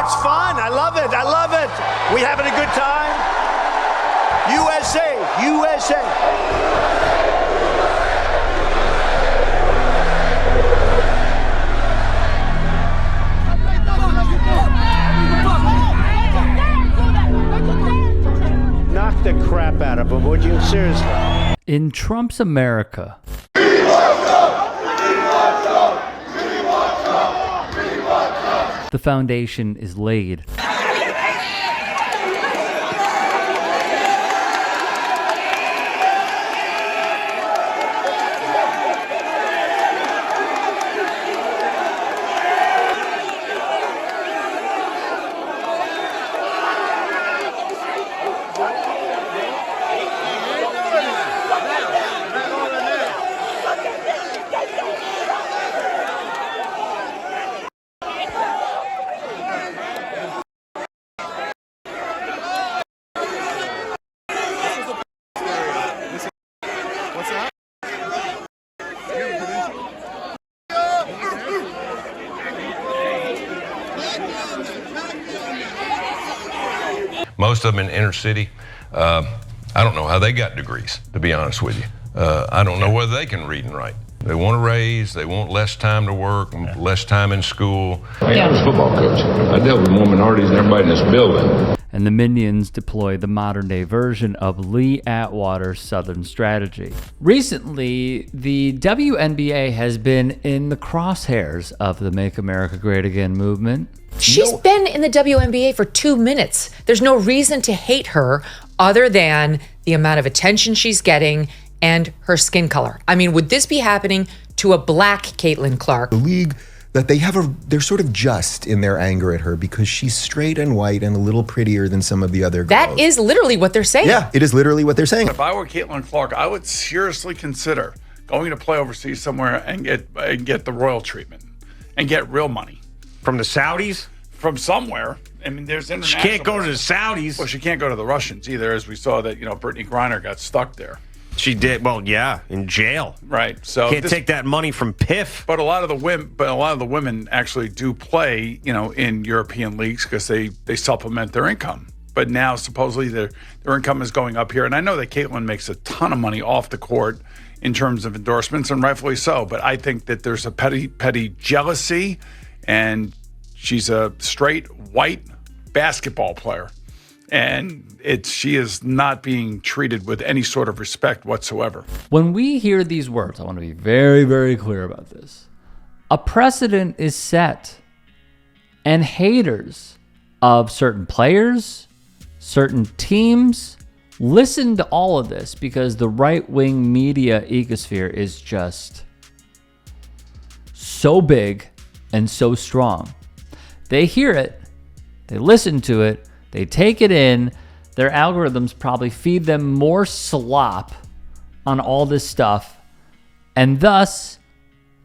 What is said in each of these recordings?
It's fun. I love it. I love it. We having a good time? USA, USA. Knock the crap out of him, would you? Seriously. In Trump's America, the foundation is laid. Most of them in inner city. I don't know how they got degrees, to be honest with you. I don't know whether they can read and write. They want a raise, they want less time to work, less time in school. Hey, I was a football coach. I dealt with more minorities than everybody in this building. And the minions deploy the modern-day version of Lee Atwater's Southern strategy. Recently, the WNBA has been in the crosshairs of the Make America Great Again movement. She's been in the WNBA for 2 minutes. There's no reason to hate her other than the amount of attention she's getting and her skin color. I mean, would this be happening to a black Caitlin Clark? The league, that they're sort of just in their anger at her because she's straight and white and a little prettier than some of the other girls. That is literally what they're saying. Yeah, it is literally what they're saying. If I were Caitlin Clark, I would seriously consider going to play overseas somewhere and get the royal treatment and get real money. From the Saudis? From somewhere. I mean, there's international. She can't go to the Saudis. Well, she can't go to the Russians either, as we saw that, Brittany Griner got stuck there. She did. Well, yeah, in jail. Right. So can't take that money from PIF. But a lot of the women actually do play, in European leagues because they supplement their income. But now supposedly their income is going up here, and I know that Caitlin makes a ton of money off the court in terms of endorsements, and rightfully so. But I think that there's a petty jealousy, and she's a straight white basketball player. And she is not being treated with any sort of respect whatsoever. When we hear these words, I want to be very, very clear about this. A precedent is set, and haters of certain players, certain teams, listen to all of this because the right-wing media ecosphere is just so big and so strong. They hear it, they listen to it, they take it in. Their algorithms probably feed them more slop on all this stuff. And thus,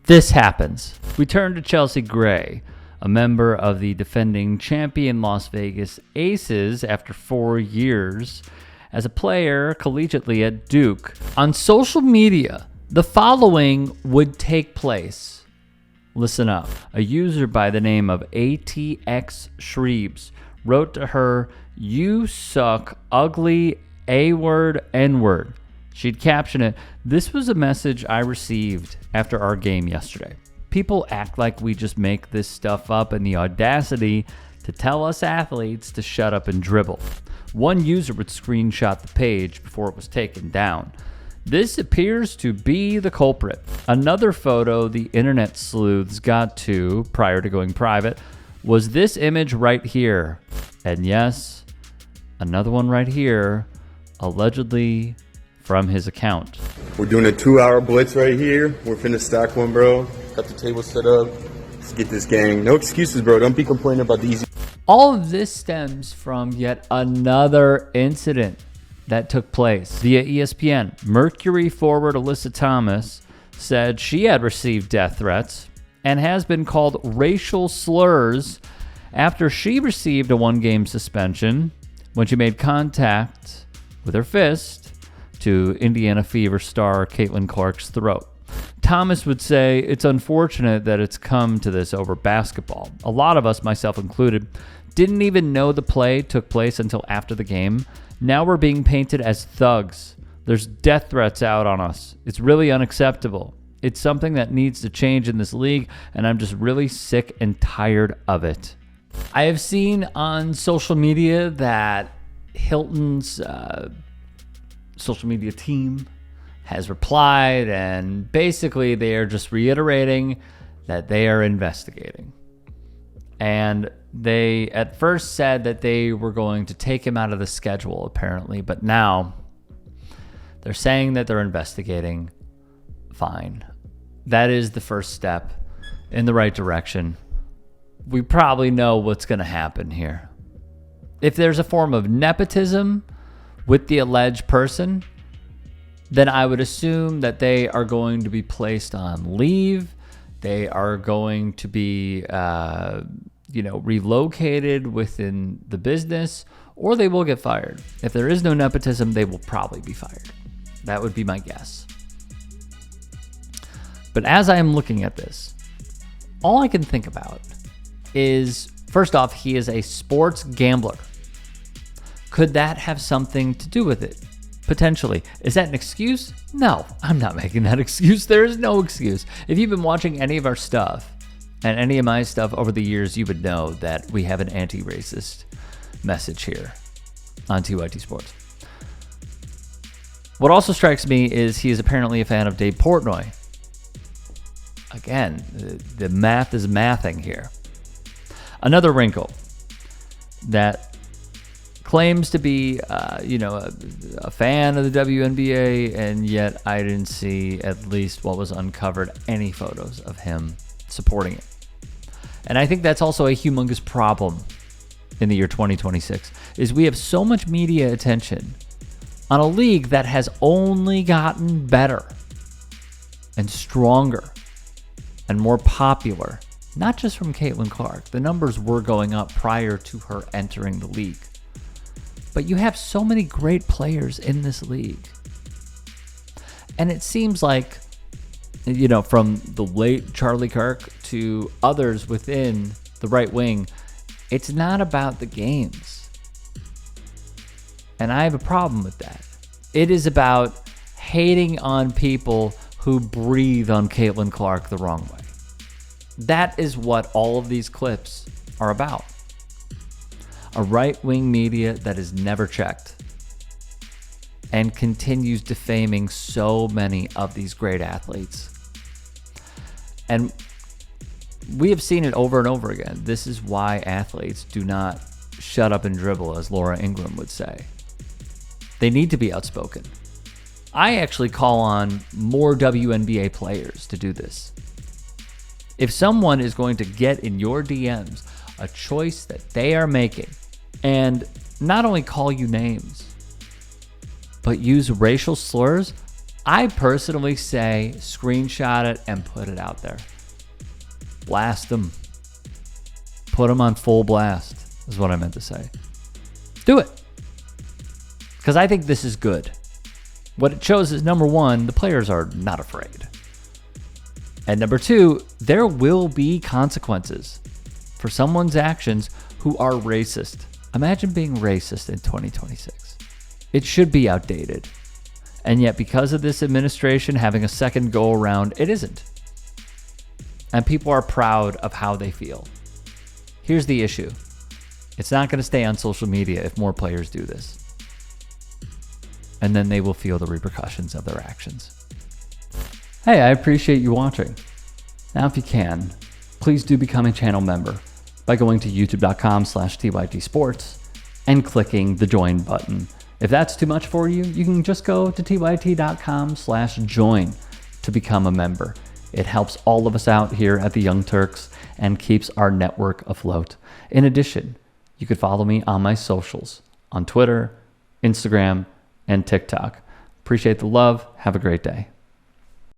this happens. We turn to Chelsea Gray, a member of the defending champion Las Vegas Aces after 4 years as a player collegiately at Duke. On social media, the following would take place. Listen up. A user by the name of ATX Shreebs wrote to her, "You suck, ugly, A-word, N-word." She'd caption it, "This was a message I received after our game yesterday. People act like we just make this stuff up and the audacity to tell us athletes to shut up and dribble." One user would screenshot the page before it was taken down. This appears to be the culprit. Another photo the internet sleuths got to prior to going private was this image right here. And yes, another one right here, allegedly from his account. We're doing a 2-hour blitz right here. We're finna stack one, bro. Got the table set up. Let's get this gang. No excuses, bro. Don't be complaining about the easy. All of this stems from yet another incident that took place via ESPN. Mercury forward Alyssa Thomas said she had received death threats and has been called racial slurs after she received a 1-game suspension when she made contact with her fist to Indiana Fever star Caitlin Clark's throat. Thomas would say it's unfortunate that it's come to this over basketball. A lot of us, myself included, didn't even know the play took place until after the game. Now we're being painted as thugs. There's death threats out on us. It's really unacceptable. It's something that needs to change in this league, and I'm just really sick and tired of it. I have seen on social media that Hilton's social media team has replied, and basically they are just reiterating that they are investigating. And they at first said that they were going to take him out of the schedule, apparently, but now they're saying that they're investigating. Fine. That is the first step in the right direction. We probably know what's going to happen here. If there's a form of nepotism with the alleged person, then I would assume that they are going to be placed on leave. They are going to be, relocated within the business, or they will get fired. If there is no nepotism, they will probably be fired. That would be my guess. But as I am looking at this, all I can think about is, first off, he is a sports gambler. Could that have something to do with it? Potentially. Is that an excuse? No, I'm not making that excuse. There is no excuse. If you've been watching any of our stuff and any of my stuff over the years, you would know that we have an anti-racist message here on TYT Sports. What also strikes me is he is apparently a fan of Dave Portnoy. Again, the math is mathing here. Another wrinkle that claims to be, a fan of the WNBA, and yet I didn't see, at least what was uncovered, any photos of him supporting it. And I think that's also a humongous problem in the year 2026, is we have so much media attention on a league that has only gotten better and stronger and more popular, not just from Caitlin Clark. The numbers were going up prior to her entering the league. But you have so many great players in this league. And it seems like, from the late Charlie Kirk to others within the right wing, it's not about the games. And I have a problem with that. It is about hating on people who breathe on Caitlin Clark the wrong way. That is what all of these clips are about. A right-wing media that is never checked and continues defaming so many of these great athletes. And we have seen it over and over again. This is why athletes do not shut up and dribble, as Laura Ingraham would say. They need to be outspoken. I actually call on more WNBA players to do this. If someone is going to get in your DMs a choice that they are making, and not only call you names, but use racial slurs, I personally say screenshot it and put it out there. Blast them. Put them on full blast, is what I meant to say. Do it. Because I think this is good. What it shows is, number one, the players are not afraid. And number two, there will be consequences for someone's actions who are racist. Imagine being racist in 2026. It should be outdated. And yet, because of this administration having a second go around, it isn't. And people are proud of how they feel. Here's the issue. It's not going to stay on social media if more players do this. And then they will feel the repercussions of their actions. Hey, I appreciate you watching. Now, if you can, please do become a channel member by going to youtube.com/TYT Sports and clicking the join button. If that's too much for you, you can just go to tyt.com/join to become a member. It helps all of us out here at the Young Turks and keeps our network afloat. In addition, you could follow me on my socials on Twitter, Instagram, and TikTok. Appreciate the love. Have a great day.